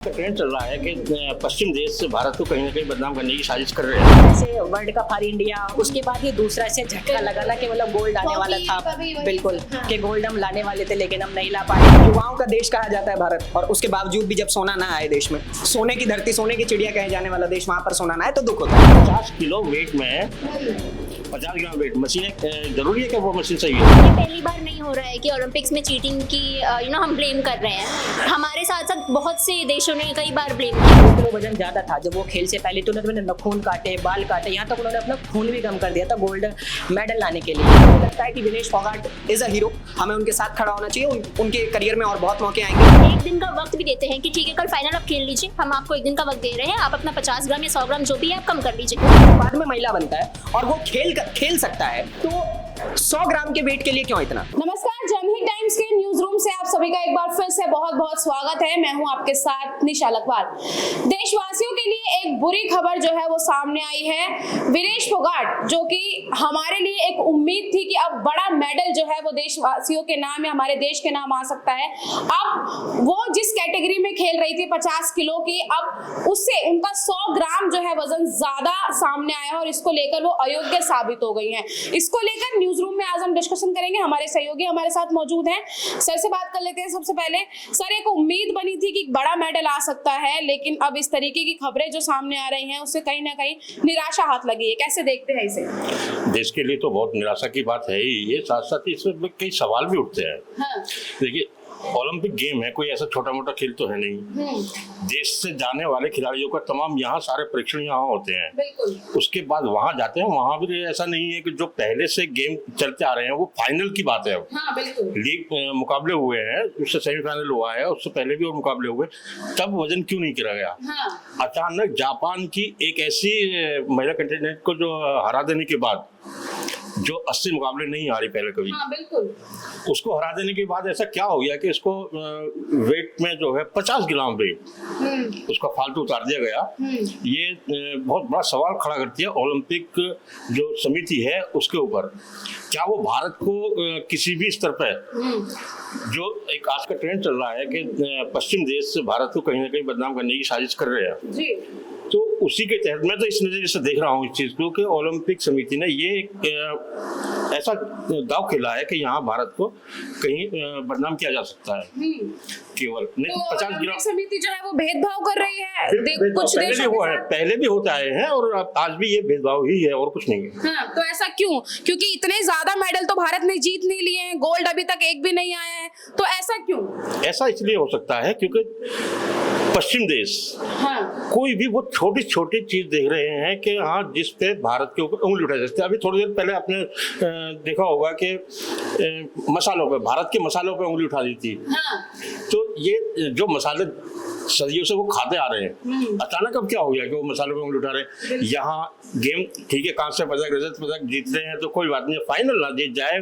Trend चल रहा है कि पश्चिम देश से भारत को कहीं ना कहीं बदनाम करने की साजिश कर रहे हैं। जैसे वर्ल्ड कप हर इंडिया, उसके बाद ये दूसरा से झटका लगा ना कि मतलब गोल्ड आने वाला था, बिल्कुल कि गोल्ड हम लाने वाले थे लेकिन हम नहीं ला पाए। युवाओं का देश कहा जाता है भारत, और उसके बावजूद भी जब सोना ना आए देश में, सोने की धरती सोने की चिड़िया कहे जाने वाला देश, वहां पर सोना ना आए तो दुख होता है। 50 किलो वेट में 50 ग्राम वेट मशीनें जरूरी है कि वो मशीन सही है। ये पहली बार नहीं हो रहा है कि ओलंपिक्स में चीटिंग की हम ब्लेम कर रहे हैं। हमारे साथ साथ बहुत से देशों ने कई बार ब्लेम किया। 2 किलो वजन ज्यादा था जब वो खेल से पहले, तो उन्होंने नाखून काटे, बाल काटे, यहाँ तक उन्होंने अपना खून भी कम कर दिया था गोल्ड मेडल लाने के लिए। मुझे लगता है कि Vinesh Phogat is a hero, हमें उनके साथ खड़ा होना चाहिए। उनके करियर में और बहुत मौके आएंगे। एक दिन का वक्त भी देते हैं कि ठीक है कल फाइनल आप खेल लीजिए, हम आपको एक दिन का वक्त दे रहे हैं, आप अपना 50 ग्राम या 100 ग्राम जो भी है आप कम कर लीजिए। बाद में महिला बनता है और वो खेल सकता है, तो 100 ग्राम के वेट के लिए क्यों इतना? नमस्कार, जनहित टाइम्स के न्यूज रूम से आप सभी का एक बार फिर से बहुत बहुत स्वागत है। मैं हूं आपके साथ निशा लखवाल। देशवासियों के लिए एक बुरी खबर जो है वो सामने आई है। विनेश फोगाट, जो कि हमारे लिए एक उम्मीद थी कि अब बड़ा मेडल जो है वो देशवासियों के नाम या हमारे देश के नाम आ सकता है, अब वो जिस कैटेगरी में खेल रही थी 50 किलो की, अब उससे उनका 100 ग्राम जो है वजन ज्यादा सामने आया और इसको लेकर वो अयोग्य साबित हो गई है। इसको लेकर न्यूज रूम में आज हम डिस्कशन करेंगे। हमारे सहयोगी हमारे साथ मौजूद हैं। सर से बात कर लेते हैं। सबसे पहले सर, एक उम्मीद बनी थी कि बड़ा मेडल आ सकता है, लेकिन अब इस तरीके की खबरें जो सामने आ रही हैं उससे कहीं ना कहीं निराशा हाथ लगी है। कैसे देखते हैं इसे? देश के लिए तो बहुत निराशा की बात है ही ये, साथ साथ ही इसमें कई सवाल भी उठते हैं। हाँ। देखिए, ओलंपिक गेम है, कोई ऐसा छोटा मोटा खेल तो है नहीं। देश से जाने वाले खिलाड़ियों का तमाम यहाँ सारे परीक्षण यहाँ होते हैं। बिल्कुल। उसके बाद वहां जाते हैं, वहां भी ऐसा नहीं है कि जो पहले से गेम चलते आ रहे हैं वो फाइनल की बात है। हाँ, बिल्कुल। लीग मुकाबले हुए हैं, उससे सेमीफाइनल हुआ है, उससे पहले भी और मुकाबले हुए, तब वजन क्यों नहीं गिरा गया? हाँ। अचानक जापान की एक ऐसी महिला कंटेस्टेंट को जो हरा देने के बाद, जो 80 मुकाबले नहीं हारी पहले कभी, हाँ, बिल्कुल। उसको हरा देने के बाद ऐसा क्या हो गया कि इसको वेट में जो है 50 ग्राम वेट उसका फालतू उतार दिया गया। ये बहुत बड़ा सवाल खड़ा करती है ओलंपिक जो समिति है उसके ऊपर। क्या वो भारत को किसी भी स्तर पर, जो एक आज का ट्रेंड चल रहा है कि पश्चिम देश से भारत को कहीं ना कहीं बदनाम करने की साजिश कर रहे हैं जी, तो उसी के तहत मैं तो इस नजरिए से देख रहा हूँ इस चीज को कि ओलंपिक समिति ने ये एक ऐसा दाव खेला है कि यहाँ भारत को कहीं बदनाम किया जा सकता है केवल, नहीं तो 50 ग्राम। समिति जो है वो भेदभाव कर रही है कुछ पहले भी देशों हुआ के है, साथ। पहले भी होता है और आज भी ये भेदभाव ही है और कुछ नहीं है। हाँ, तो ऐसा क्यों? क्योंकि इतने ज्यादा मेडल तो भारत ने जीत नहीं लिए हैं, गोल्ड अभी तक एक भी नहीं आया है, तो ऐसा क्यों? ऐसा इसलिए हो सकता है क्योंकि पश्चिम देश कोई भी वो छोटी छोटी चीज देख रहे हैं कि हाँ जिस पे भारत के ऊपर उंगली उठा सकते हैं। अभी थोड़ी देर पहले आपने देखा होगा कि मसालों पे, भारत के मसालों पे उंगली उठा दी थी। तो ये जो मसाले सदियों से वो खाते आ रहे हैं, अचानक अब क्या हो गया कि वो मसालों पे उंगली उठा रहे हैं? यहाँ गेम ठीक है, कांस्य पदक रजत पदक जीत रहे हैं तो कोई बात नहीं, फाइनल ना जीत जाए,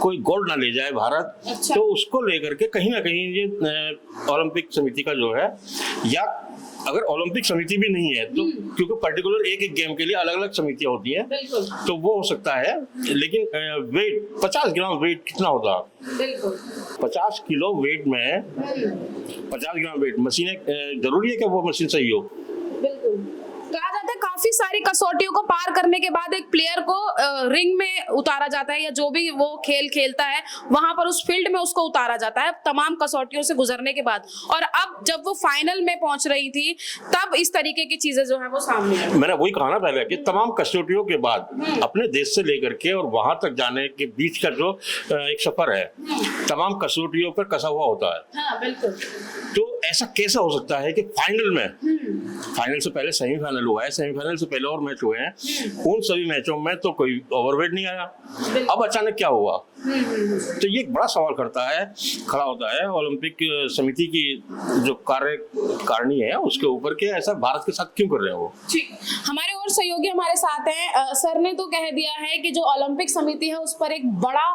कोई गोल्ड ना ले जाए भारत, अच्छा। तो उसको लेकर के कहीं ना कहीं ये ओलंपिक समिति का जो है, या अगर ओलंपिक समिति भी नहीं है तो क्योंकि पर्टिकुलर एक एक गेम के लिए अलग अलग समितियां होती हैं, तो वो हो सकता है। लेकिन वेट 50 ग्राम वेट कितना होता? 50 किलो वेट में 50 ग्राम वेट मशीनें जरूरी है कि वो मशीन सही हो? कहा जाता है काफी सारी कसौटियों को पार करने के बाद एक प्लेयर को रिंग में उतारा जाता है, या जो भी वो खेल खेलता है वहां पर उस फील्ड में उसको उतारा जाता है तमाम कसौटियों से गुजरने के बाद। और अब जब वो फाइनल में पहुंच रही थी तब इस तरीके की चीजें जो है वो सामने आई। मैंने वही कहा ना पहले कि तमाम कसौटियों के बाद अपने देश से लेकर के और वहां तक जाने के बीच का जो एक सफर है, तमाम कसौटियों पर कसा हुआ होता है। हाँ, बिल्कुल। तो ऐसा कैसा हो सकता है कि फाइनल में, फाइनल से पहले सेमीफाइनल हुआ है, सेमीफाइनल से पहले और मैच हुए हैं, उन सभी मैचों में तो कोई ओवरवेट नहीं आया, अब अचानक क्या हुआ? तो ये एक बड़ा सवाल खड़ा होता है ओलंपिक समिति की जो कार्यकारिणी है उसके ऊपर के ऐसा भारत के साथ क्यों कर रहे हैं वो। ठीक, हमारे और सहयोगी हमारे साथ हैं। सर ने तो कह दिया है कि जो ओलंपिक समिति है उस पर एक बड़ा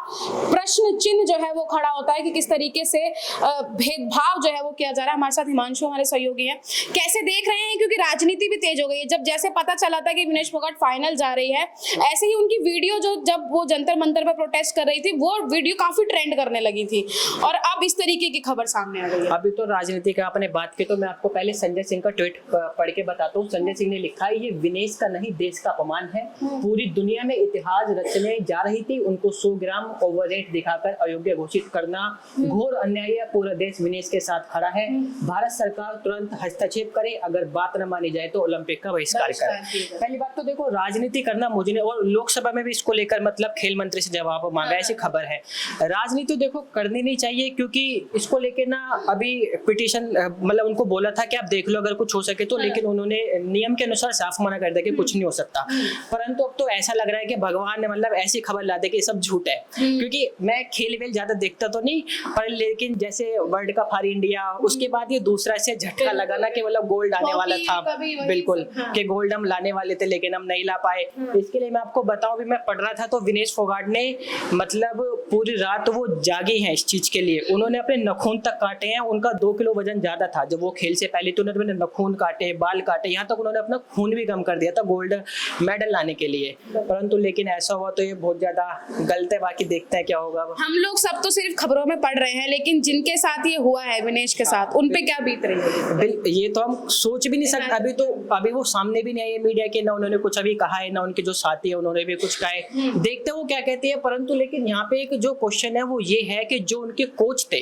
प्रश्न चिन्ह जो है वो खड़ा होता है कि किस तरीके से भेदभाव जो है वो किया जा रहा है। हमारे साथ हिमांशु हमारे सहयोगी हैं, कैसे देख रहे हैं? क्योंकि राजनीति भी तेज हो गई है। जब जैसे पता चला था कि विनेश फोगाट फाइनल जा रही है, ऐसे ही उनकी वीडियो जो जब वो जंतर मंतर पर प्रोटेस्ट कर रही थी वो वीडियो काफी ट्रेंड करने लगी थी और अब इस तरीके की खबर सामने आ गई है। अभी तो राजनीति का आपने बात की तो मैं आपको पहले संजय सिंह का ट्वीट पढ़ के बताता हूँ। संजय सिंह ने लिखा है, ये विनेश का नहीं देश का अपमान है। पूरी दुनिया में इतिहास रचने जा रही थी, उनको 100 ग्राम ओवरवेट दिखाकर अयोग्य घोषित करना घोर अन्याय है। पूरा देश विनेश के साथ खड़ा है। भारत सरकार तुरंत हस्तक्षेप करे, अगर बात न मानी जाए तो ओलंपिक का बहिष्कार करे। पहली बात तो देखो, राजनीति करना मुझे और लोकसभा में भी इसको लेकर मतलब खेल मंत्री से जवाब मांगा, ऐसी खबर है। राजनीति देखो करनी नहीं चाहिए, क्योंकि इसको लेके ना अभी पिटीशन मतलब उनको बोला था कि आप देख लो अगर कुछ हो सके तो, लेकिन उन्होंने नियम के अनुसार साफ मना कर दिया कि कुछ नहीं हो सकता। परंतु अब तो ऐसा लग रहा है कि भगवान ने मतलब ऐसी खबर ला दे कि सब झूठ है। क्योंकि मैं खेल वेल ज्यादा देखता तो नहीं, पर लेकिन जैसे वर्ल्ड कप हारी इंडिया, उसके बाद ये दूसरा से झटका लगाना कि मतलब गोल्ड आने वाला था, बिल्कुल कि गोल्ड हम लाने वाले थे लेकिन हम नहीं ला पाए। इसके लिए मैं आपको बताऊं, भी मैं पढ़ रहा था तो विनेश फोगाट ने मतलब पूरी रात वो जागे हैं इस चीज के लिए। उन्होंने अपने नखून तक काटे हैं, उनका 2 किलो वजन ज्यादा था जब वो खेल से पहले, तो उन्होंने नखून काटे, बाल काटे, यहाँ तक उन्होंने अपना खून भी कम कर दिया था गोल्ड मेडल लाने के लिए। परंतु लेकिन ऐसा हुआ तो ये बहुत ज्यादा गलत है। बाकी देखते हैं क्या होगा। हम लोग सब तो सिर्फ खबरों में पढ़ रहे हैं, लेकिन जिनके साथ ये हुआ है विनेश के साथ, उन पे क्या बीत रही है ये तो हम सोच भी नहीं सकते। अभी वो सामने भी नहीं है मीडिया के, ना उन्होंने कुछ अभी कहा है, ना उनके जो साथी है उन्होंने भी कुछ कहा है। देखते हैं वो क्या कहती है। परंतु लेकिन यहाँ पे एक जो क्वेश्चन है वो ये है कि जो उनके कोच थे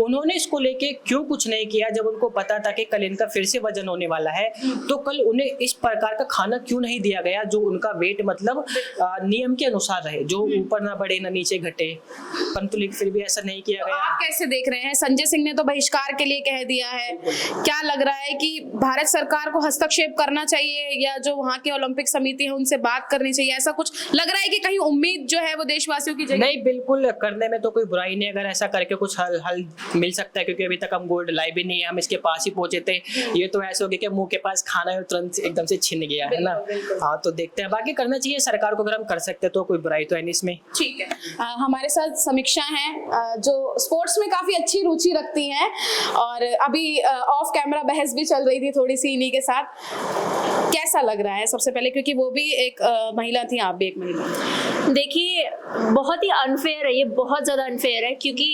उन्होंने इसको लेके क्यों कुछ नहीं किया, जब उनको पता था कि कल इनका फिर से वजन होने वाला है, तो कल उन्हें इस प्रकार का खाना क्यों नहीं दिया गया जो उनका वेट मतलब नियम के अनुसार रहे, जो ऊपर ना बढ़े ना नीचे घटे। परंतु लेकिन फिर भी ऐसा नहीं किया गया। आप कैसे देख रहे हैं? संजय सिंह ने तो बहिष्कार के लिए कह दिया है। क्या लग रहा है कि भारत सरकार को हस्तक्षेप करना चाहिए या जो वहाँ की ओलंपिक समिति है उनसे बात करनी चाहिए? ऐसा कुछ लग रहा है कि कहीं उम्मीद जो है वो देशवासियों की जगह? नहीं, बिल्कुल करने में तो कोई बुराई नहीं, अगर ऐसा करके कुछ हल मिल सकता है। क्योंकि अभी तक हम गोल्ड लाए भी नहीं है, हम इसके पास ही पहुंचे थे। ये तो ऐसे हो गया कि मुंह के पास खाना है तुरंत एकदम से छिन गया है ना। हाँ, तो देखते हैं। बाकी करना चाहिए सरकार को, अगर हम कर सकते तो कोई बुराई तो है नहीं इसमें। ठीक है। हमारे साथ समीक्षा हैं जो स्पोर्ट्स में काफी अच्छी रुचि रखती हैं, और अभी ऑफ कैमरा बहस भी चल रही थी थोड़ी सी इन्हीं के साथ। कैसा लग रहा है सबसे पहले, क्योंकि वो भी एक महिला थी, आप भी एक महिला? देखिए, बहुत ही अनफेयर है ये, बहुत ज़्यादा अनफेयर है। क्योंकि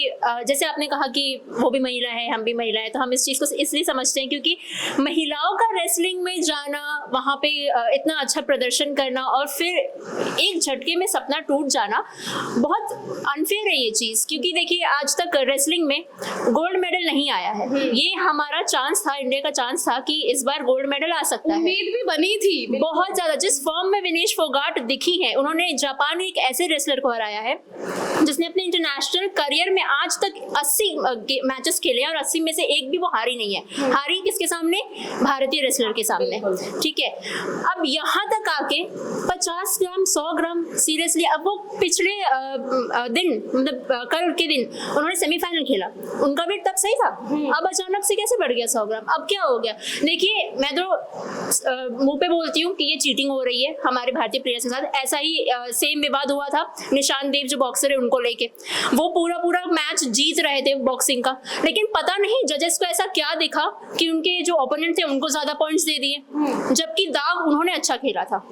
जैसे आपने कहा कि वो भी महिला है, हम भी महिला है, तो हम इस चीज़ को इसलिए समझते हैं क्योंकि महिलाओं का रेसलिंग में जाना, वहाँ पे इतना अच्छा प्रदर्शन करना और फिर एक झटके में सपना टूट जाना, बहुत अनफेयर है ये चीज़। क्योंकि देखिए, आज तक रेसलिंग में गोल्ड मेडल नहीं आया है। ये हमारा चांस था, इंडिया का चांस था कि इस बार गोल्ड मेडल आ सकता है। उम्मीद भी बनी थी बहुत ज्यादा। जिस फॉर्म में विनेश फोगाट दिखी है, उन्होंने जापान एक ऐसे रेसलर को हराया है जिसने अपने इंटरनेशनल करियर में आज तक 80 मैचेस खेले और 80 में से एक भी वो हारी नहीं है। हारी किसके सामने? भारतीय रेसलर के सामने। ठीक है, अब यहाँ तक आके 50 ग्राम 100 ग्राम, सीरियसली। अब वो पिछले दिन मतलब कल के दिन उन्होंने सेमीफाइनल खेला, उनका वेट तब सही था, अब अचानक से कैसे बढ़ गया 100 ग्राम? अब क्या हो गया? देखिए, मैं तो मुंह पे बोलती हूँ कि ये चीटिंग हो रही है हमारे भारतीय प्लेयर्स के साथ। ऐसा ही सेम विवाद हुआ था निशान देव जो बॉक्सर है उनको लेके। वो पूरा मैच जीत रहे थे बॉक्सिंग का, लेकिन पता नहीं जजेस को ऐसा क्या दिखा कि उनके जो ओपोनेंट थे उनको ज्यादा पॉइंट्स दे दिए, जबकि दाव उन्होंने अच्छा खेला था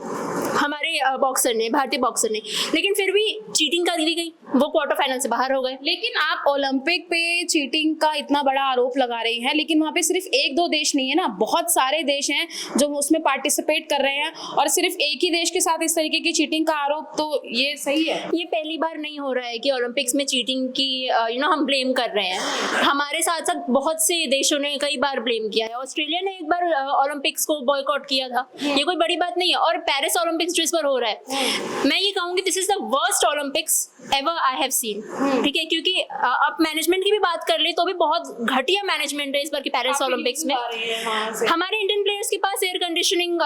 हमारे बॉक्सर ने, भारतीय बॉक्सर ने, लेकिन फिर भी चीटिंग कर दी गई, वो क्वार्टर फाइनल से बाहर हो गए। लेकिन आप ओलंपिक पे चीटिंग का इतना बड़ा आरोप लगा रही हैं, लेकिन वहाँ पे सिर्फ 1-2 देश नहीं है ना, बहुत सारे देश हैं जो उसमें पार्टिसिपेट कर रहे हैं, और सिर्फ एक ही देश के साथ इस तरीके की चीटिंग का आरोप, तो ये सही है? ये पहली बार नहीं हो रहा है कि ओलंपिक्स में चीटिंग की हम ब्लेम कर रहे हैं। हमारे साथ साथ बहुत से देशों ने कई बार ब्लेम किया है। ऑस्ट्रेलिया ने एक बार ओलंपिक्स को बॉयकॉट किया था, ये कोई बड़ी बात नहीं है। और पेरिस ओलंपिक्स जो इस बार हो रहा है, मैं ये कहूँगी this is the worst Olympics ever I have seen. ठीक है, क्योंकि अब मैनेजमेंट की भी बात कर ले तो भी बहुत घटिया मैनेजमेंट है इस बार की पेरिस ओलंपिक्स में। हमारे इंडियन प्लेयर्स के पास एयर कंडीशनिंग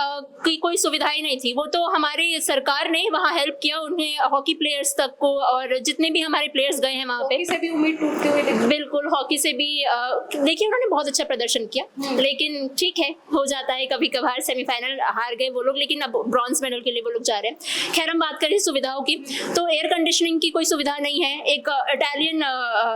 की कोई सुविधा ही नहीं थी, वो तो हमारी सरकार ने वहाँ हेल्प किया उन्हें, हॉकी प्लेयर्स तक को, और जितने भी हमारे प्लेयर्स गए हैं वहाँ पे। से भी उम्मीद टूटते हुए बिल्कुल, हॉकी से भी देखिए उन्होंने बहुत अच्छा प्रदर्शन किया, लेकिन ठीक है, हो जाता है कभी कभार। सेमीफाइनल हार गए वो लोग, लेकिन अब ब्रॉन्ज मेडल के लिए वो लोग जा रहे हैं। खैर, हम बात करें सुविधाओं की, तो एयर कंडीशनिंग की कोई सुविधा नहीं है। एक इटालियन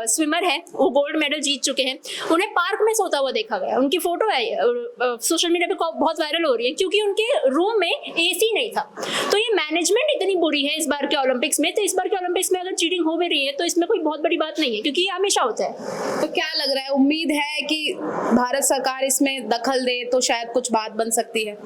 स्विमर है, वो गोल्ड मेडल जीत चुके हैं, उन्हें पार्क में सोता हुआ देखा गया, उनकी फोटो है सोशल मीडिया पे पे बहुत वायरल हो रही है, क्योंकि उनके रूम में एसी नहीं था। तो ये मैनेजमेंट इतनी बुरी है इस बार के ओलंपिक्स में। तो इस बार के ओलंपिक्स में अगर चीटिंग हो भी रही है तो इसमें कोई बहुत बड़ी बात नहीं है, क्योंकि ये हमेशा होता है। तो क्या लग रहा है, उम्मीद है कि भारत सरकार इसमें दखल दे तो शायद कुछ बात बन सकती है?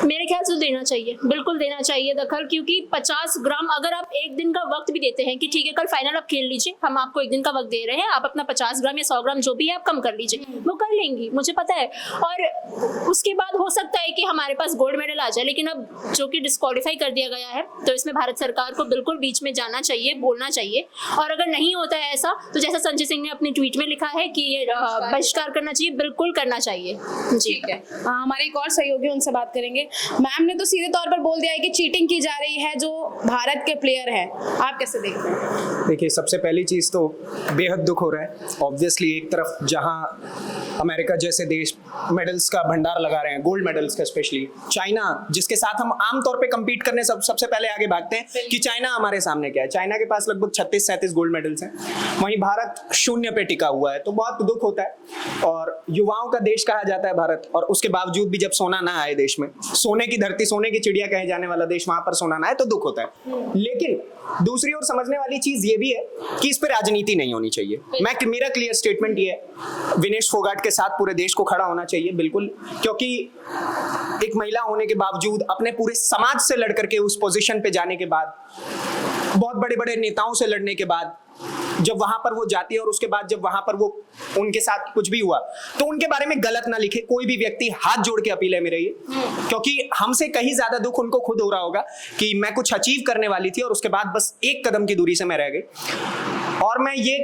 मेरे ख्याल से देना चाहिए, बिल्कुल देना चाहिए दखल, क्योंकि 50 ग्राम अगर आप एक दिन का वक्त भी देते हैं कि ठीक है कल फाइनल आप खेल लीजिए, हम आपको एक दिन का वक्त दे रहे हैं, आप अपना 50 ग्राम या 100 ग्राम जो भी है आप कम कर लीजिए, वो कर लेंगी, मुझे पता है। और उसके बाद हो सकता है कि हमारे पास गोल्ड मेडल आ जाए, लेकिन अब जो कि डिस्क्वालीफाई कर दिया गया है, तो इसमें भारत सरकार को बिल्कुल बीच में जाना चाहिए, बोलना चाहिए। और अगर नहीं होता है ऐसा, तो जैसा संजय सिंह ने अपने ट्वीट में लिखा है कि ये बहिष्कार करना चाहिए, बिल्कुल करना चाहिए जी। ठीक है, हमारे एक और सहयोगी, उनसे बात करेंगे। मैम ने तो सीधे तौर पर बोल दिया है कि चीटिंग की जा रही है जो भारत के प्लेयर हैं, आप कैसे देखते हैं? देखिए, सबसे पहली चीज़ तो बेहद दुख हो रहा है। ऑब्वियसली एक तरफ जहां अमेरिका जैसे देश मेडल्स का भंडार लगा रहे हैं, गोल्ड मेडल्स का, स्पेशली चाइना जिसके साथ हम आमतौर पे कम्पीट करने सबसे पहले आगे भागते हैं कि चाइना हमारे सामने क्या है। चाइना के पास लगभग 36-37 गोल्ड मेडल्स हैं, वहीं भारत 0 पे टिका हुआ है। तो बहुत दुख होता है। और युवाओं का देश कहा जाता है भारत, और उसके बावजूद भी जब सोना ना आए देश में, सोने की धरती, सोने की चिड़िया कहे जाने वाला देश, वहां पर सोना ना आए तो दुख होता है। लेकिन दूसरी ओर समझने वाली चीज ये भी है कि इस पर राजनीति नहीं होनी चाहिए। मेरा क्लियर स्टेटमेंट ये है, विनेश फोगाट के साथ पूरे देश को खड़ा होना चाहिए, बिल्कुल, क्योंकि एक महिला होने के बावजूद, अपने पूरे समाज से लड़ करके उस पोजीशन पे जाने के बाद, बहुत बड़े बड़े नेताओं से लड़ने के बाद, जब वहां पर वो जाती है और उसके बाद जब वहां पर वो उनके साथ कुछ भी हुआ तो उनके बारे में गलत ना लिखे कोई भी व्यक्ति। हाथ जोड़ के अपील है मेरी ये, क्योंकि हमसे कहीं ज्यादा दुख उनको खुद हो रहा होगा कि मैं कुछ अचीव करने वाली थी और उसके बाद बस एक कदम की दूरी से मैं रह गई। और मैं ये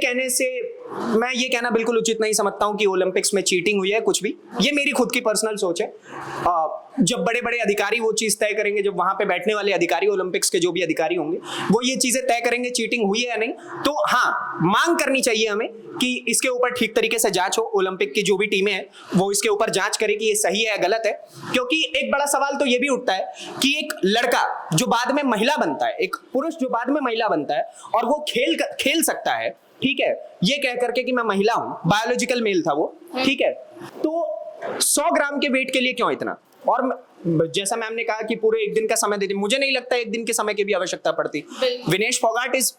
कहना बिल्कुल उचित नहीं समझता हूं कि ओलंपिक्स में चीटिंग हुई है कुछ भी। ये मेरी खुद की पर्सनल सोच है। जब बड़े बड़े अधिकारी वो चीज तय करेंगे, जब वहां पे बैठने वाले अधिकारी, ओलंपिक्स के जो भी अधिकारी होंगे, वो ये चीजें तय करेंगे चीटिंग हुई है या नहीं, तो हाँ, मांग करनी चाहिए हमें कि इसके ऊपर ठीक तरीके से जांच हो। ओलंपिक की जो भी टीमें हैं वो इसके ऊपर जांच करें कि ये सही है या गलत है। क्योंकि एक बड़ा सवाल तो ये भी उठता है कि एक लड़का जो बाद में महिला बनता है, एक पुरुष जो बाद में महिला बनता है और वो खेल सकता है, ठीक है, ये कह करके कि मैं महिला हूं, बायोलॉजिकल मेल था वो, ठीक है, तो 100 ग्राम के वेट के लिए क्यों इतना? और जैसा मैम ने कहा कि पूरे एक दिन का समय देते, मुझे नहीं लगता एक दिन के समय की भी आवश्यकता पड़ती। Vinesh Phogat is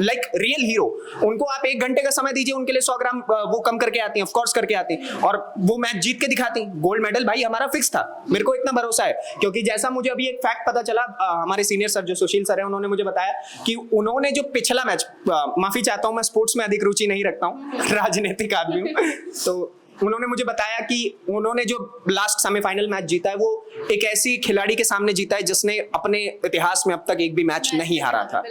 like real hero. उनको आप 1 घंटे का समय दीजिए, उनके लिए 100 ग्राम वो कम करके आती हैं, ऑफ कोर्स करके आती हैं, और वो मैच जीत के दिखाती हैं। गोल्ड मेडल भाई हमारा फिक्स था, मेरे को इतना भरोसा है। क्योंकि जैसा मुझे अभी एक फैक्ट पता चला, हमारे सीनियर सर जो सुशील सर है, उन्होंने मुझे बताया कि उन्होंने जो पिछला मैच, माफी चाहता हूं, मैं स्पोर्ट्स में अधिक रुचि नहीं रखता हूं, राजनीतिक आदमी हूं, तो उन्होंने मुझे बताया कि उन्होंने जो लास्ट सेमीफाइनल मैच जीता है वो एक ऐसी खिलाड़ी के सामने जीता है जिसने अपने इतिहास में अब तक एक भी मैच नहीं हारा था।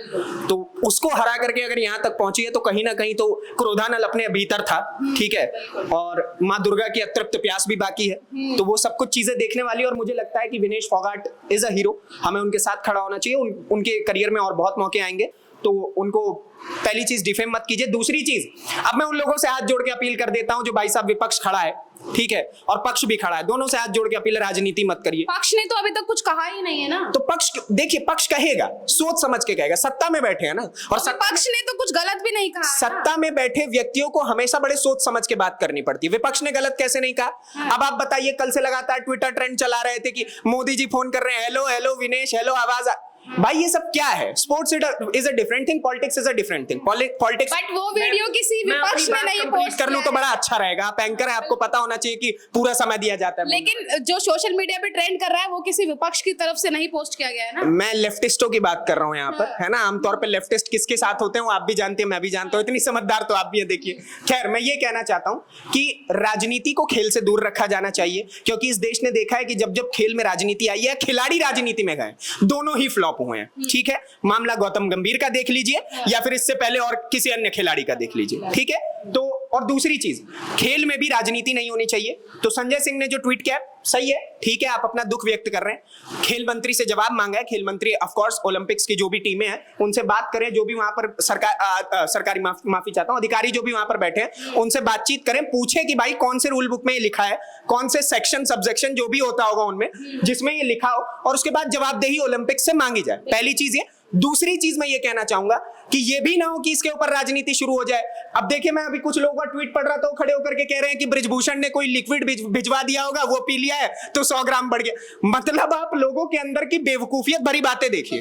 तो उसको हरा करके अगर यहाँ तक पहुंची है तो कहीं ना कहीं तो क्रोधानल अपने भीतर था, ठीक है, और माँ दुर्गा की अतृप्त प्यास भी बाकी है। तो वो सब कुछ चीजें देखने वाली, और मुझे लगता है कि Vinesh Phogat is a hero, हमें उनके साथ खड़ा होना चाहिए। उनके करियर में और बहुत मौके आएंगे, तो उनको पहली चीज डिफेम मत कीजिए। दूसरी चीज, अब मैं उन लोगों से हाथ जोड़ के अपील कर देता हूं जो भाई साहब विपक्ष खड़ा है, ठीक है, और पक्ष भी खड़ा है, दोनों से हाथ जोड़ के अपील, राजनीति मत करिए। पक्ष ने तो अभी तक कुछ कहा ही नहीं है ना। तो पक्ष, देखिए, पक्ष कहेगा, सोच समझ के कहेगा, सत्ता में बैठे हैं ना, और पक्ष ने तो कुछ गलत भी नहीं कहा। सत्ता में बैठे व्यक्तियों को हमेशा बड़े सोच समझ के बात करनी पड़ती है। विपक्ष ने गलत कैसे नहीं कहा? अब आप बताइए, कल से लगातार ट्विटर ट्रेंड चला रहे थे कि मोदी जी फोन कर रहे हैं, हेलो हेलो विनेश, हेलो आवाज भाई ये सब क्या है? Sports is a different thing, politics is a different thing. Politics, but वो वीडियो किसी विपक्ष ने नहीं पोस्ट कर लूं तो बड़ा अच्छा रहेगा। आप एंकर है, आपको पता होना चाहिए कि पूरा समय दिया जाता है। लेकिन जो सोशल मीडिया पे ट्रेंड कर रहा है वो किसी विपक्ष की तरफ से नहीं पोस्ट किया गया है ना। मैं लेफ्टिस्टों की बात कर रहा हूँ यहाँ पर, है ना। आमतौर पर लेफ्टिस्ट किसके साथ होते हैं वो आप भी जानते हैं, मैं भी जानता हूँ, इतनी समझदार तो आप भी हैं। देखिए, खैर, मैं ये कहना चाहता हूँ कि राजनीति को खेल से दूर रखा जाना चाहिए, क्योंकि इस देश ने देखा है कि जब जब खेल में राजनीति आई है, खिलाड़ी राजनीति में गए, दोनों ही फ्लॉप हुए हैं, ठीक है। मामला गौतम गंभीर का देख लीजिए या फिर इससे पहले और किसी अन्य खिलाड़ी का देख लीजिए, ठीक है। तो और दूसरी चीज, खेल में भी राजनीति नहीं होनी चाहिए। तो संजय सिंह ने जो ट्वीट किया सही है, ठीक है, आप अपना दुख व्यक्त कर रहे हैं। खेल मंत्री से जवाब मांगा है, खेल मंत्री ऑफ कोर्स ओलंपिक्स की जो भी टीमें हैं उनसे बात करें, जो भी वहां पर सरकारी माफी चाहता हूं, अधिकारी जो भी वहां पर बैठे हैं उनसे बातचीत करें, पूछे कि भाई कौन से रूल बुक में ये लिखा है, कौन से सेक्शन सबसेक्शन जो भी होता होगा उनमें जिसमें ये लिखा हो, और उसके बाद जवाबदेही ओलंपिक्स से मांगी जाए। पहली चीज ये। दूसरी चीज मैं ये कहना चाहूंगा कि ये भी ना हो कि इसके ऊपर राजनीति शुरू हो जाए। अब देखिए, मैं अभी कुछ लोगों का ट्वीट पढ़ रहा था, वो खड़े होकर के कह रहे हैं कि बृजभूषण ने कोई लिक्विड भिजवा दिया होगा, वो पी लिया है तो 100 ग्राम बढ़ गया। मतलब आप लोगों के अंदर की बेवकूफियत भरी बातें देखिए,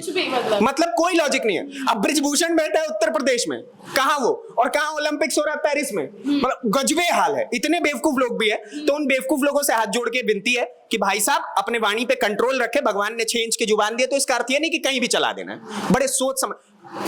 मतलब कोई लॉजिक नहीं है। अब बृजभूषण बैठा है उत्तर प्रदेश में, कहां वो, और कहां ओलंपिक्स हो रहा है पेरिस में, मतलब गजबे हाल है। इतने बेवकूफ लोग भी है, तो उन बेवकूफ लोगों से हाथ जोड़ के विनती है कि भाई साहब अपने वाणी पे कंट्रोल रखे। भगवान ने 6 इंच की जुबान दी है, तो इसका अर्थ ये नहीं कि कहीं भी चला देना है। बड़े सोच समझ,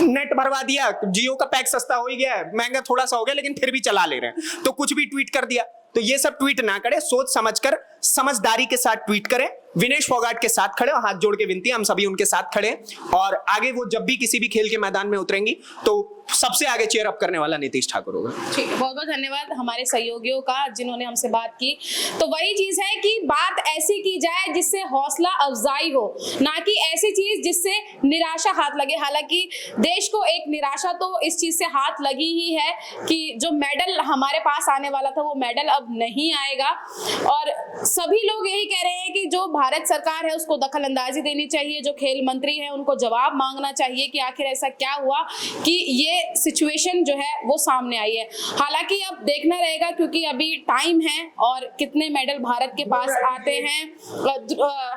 नेट भरवा दिया, जियो का पैक सस्ता हो ही गया है, महंगा थोड़ा सा हो गया लेकिन फिर भी चला ले रहे हैं, तो कुछ भी ट्वीट कर दिया। तो ये सब ट्वीट ना करें, सोच समझकर समझदारी के साथ ट्वीट करें। विनेश फोगाट के साथ खड़े, हाथ जोड़ के विनती है, हम सभी उनके साथ खड़े हैं। और आगे वो जब भी किसी भी खेल के मैदान में उतरेंगी तो सबसे आगे चेयर अप करने वाला नीतीश ठाकुर होगा। ठीक है, बहुत बहुत धन्यवाद हमारे सहयोगियों का जिन्होंने हमसे बात की। तो वही चीज है कि बात ऐसी की जाए जिससे हौसला अफजाई हो, ना कि ऐसी चीज जिससे निराशा हाथ लगे। हालांकि देश को एक निराशा तो इस चीज से हाथ लगी ही है कि जो मेडल हमारे पास आने वाला था वो मेडल अब नहीं आएगा। और सभी लोग यही कह रहे हैं कि जो भारत सरकार है उसको दखल अंदाजी देनी चाहिए, जो खेल मंत्री हैं उनको जवाब मांगना चाहिए कि आखिर ऐसा क्या हुआ कि ये सिचुएशन जो है वो सामने आई है। हालांकि अब देखना रहेगा क्योंकि अभी टाइम है और कितने मेडल भारत के पास आते हैं।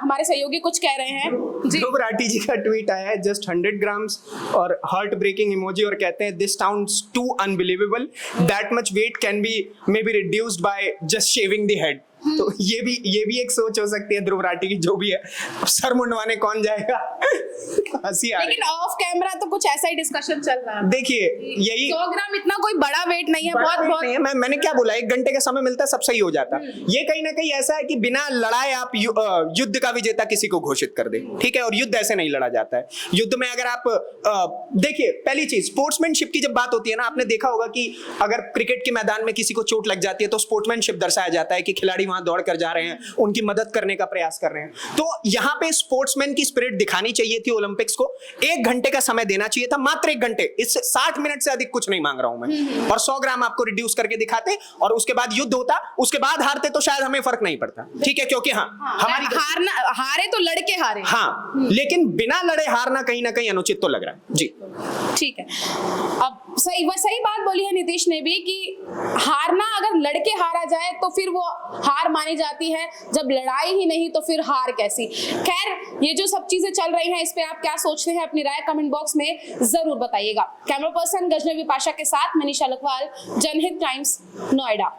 हमारे सहयोगी कुछ कह रहे हैं जी। ध्रुव राठी जी का ट्वीट आया है, जस्ट 100 ग्राम्स और हार्ट ब्रेकिंग इमोजी, और कहते हैं this sounds too unbelievable, that much weight can be maybe reduced by just shaving the head. तो ये भी एक सोच हो सकती है ध्रुव राठी की, जो भी है। अब सर मुंडवाने कौन जाएगा? हंसी आ रही है। लेकिन ऑफ कैमरा तो कुछ ऐसा ही डिस्कशन चल रहा है। देखिए, यही 100 ग्राम इतना कोई बड़ा वेट नहीं है, बहुत नहीं है। मैंने क्या बोला, 1 घंटे का समय मिलता है, सब सही हो जाता। ये कहीं ना कहीं ऐसा है कि बिना लड़ाए आप युद्ध का विजेता किसी को घोषित कर दे, ठीक है। और युद्ध ऐसे नहीं लड़ा जाता है। युद्ध में अगर आप देखिए, पहली चीज स्पोर्ट्समैनशिप की जब बात होती है ना, आपने देखा होगा कि अगर क्रिकेट के मैदान में किसी को चोट लग जाती है तो स्पोर्ट्समैनशिप दर्शाया जाता है कि खिलाड़ी वहां दौड़ कर जा रहे हैं, उनकी मदद करने का प्रयास कर रहे हैं। तो यहां पे स्पोर्ट्समैन की स्पिरिट दिखानी चाहिए थी ओलंपिक्स को। 1 घंटे का समय देना चाहिए था, मात्र 1 घंटे। इससे 60 मिनट से अधिक कुछ नहीं मांग रहा हूं मैं। और 100 ग्राम आपको रिड्यूस करके दिखाते और उसके बाद युद्ध होता, उसके बाद हारते तो शायद हमें फर्क नहीं पड़ता, ठीक है। क्योंकि हमारी हारे तो लड़के हारे, लेकिन बिना लड़े हारना कहीं ना कहीं अनुचित तो लग रहा है जी। ठीक है, अब सही बात बोली है नीतीश ने भी कि हारना, अगर लड़के हारा जाए तो फिर वो हार मानी जाती है, जब लड़ाई ही नहीं तो फिर हार कैसी। खैर, ये जो सब चीजें चल रही हैं इस पे आप क्या सोचते हैं, अपनी राय कमेंट बॉक्स में जरूर बताइएगा। कैमरा पर्सन गजनवी पाशा के साथ मनीषा लखवाल, जनहित टाइम्स, नोएडा।